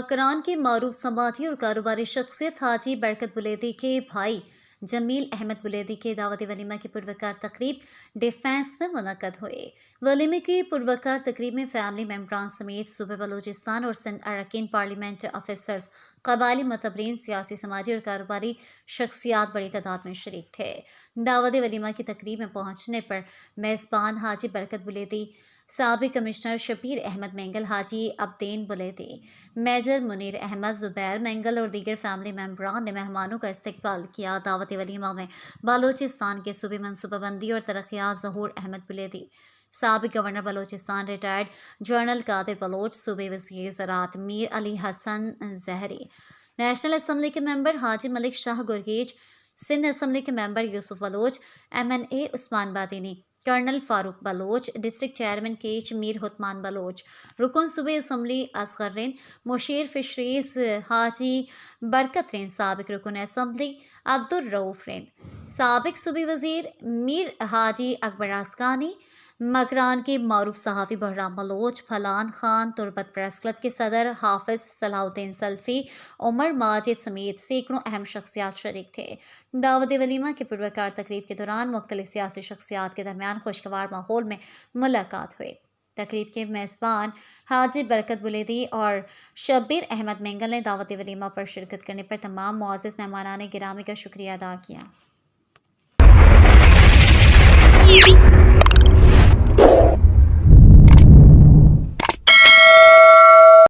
मकरान के मारूफ समाजी और कारोबारी शख्सियत हाजी बरकत बुलेदी के भाई जमील अहमद बुलेदी के दावत वलीमा की पुरवकार तकरीब डिफेंस में मुनक़द हुई। वलीमे की पुरवकार तकरीब में फैमिली मेम्बरान समेत सूबे बलूचिस्तान और सिंध अरकान पार्लियामेंट ऑफिसर्स, कबायली मतबरीन, सियासी, समाजी और कारोबारी शख्सियात बड़ी तादाद में शरीक थे। दावत वलीमा की तकरीब में पहुँचने पर मेज़बान हाजी बरकत बुलेदी, साबिक कमिश्नर शबीर अहमद मेंगल, हाजी अब्देन बुलेदी, मेजर मुनीर अहमद, जुबैर मेंगल और दीगर फैमिली मेम्बरान ने मेहमानों का इस्तकबाल किया। दावत वलीमा में बलूचिस्तान के सूबी मनसूबाबंदी और तरक्यात ज़हूर अहमद बुलेदी, साबिक governor Balochistan retired general Qadir Baloch, सूबे वज़ीर ज़राअत मीर अली हसन ज़हरी, नेशनल असम्बली के मेंबर हाजी मलिक शाह गुरगेज, सिंध असम्बली के member Yusuf Baloch, MNA Usman Badini, colonel Farooq Baloch, district chairman Kech Mir Hutman Baloch, रुकन सूबे असम्बली असगर रिंद मुशीर फिशरीज हाजी बरकत रिंद, साबिक रुकन असम्बली अब्दुल रऊफ रिंद, साबिक सूबी वज़ीर मीर हाजी अकबर आसकानी, मकरान के मारूफ सहाफ़ी बहराम बलोच, फलान खान, तुरबत प्रेस क्लब के सदर हाफिज सलाहुद्दीन सल्फी, उमर माजिद समेत सैकड़ों अहम शख्सियात शरीक थे। दावत वलीमा के पुरवकार तकरीब के दौरान मुख्तलिफ सियासी शख्सियात के दरमियान खुशगवार माहौल में मुलाकात हुई। तकरीब के मेज़बान हाजी बरकत बुलेदी और शबीर अहमद मेंगल ने दावत वलीमा पर शिरकत करने पर तमाम मुअज़्ज़ज़ मेहमानान गिरामी का शुक्रिया अदा किया।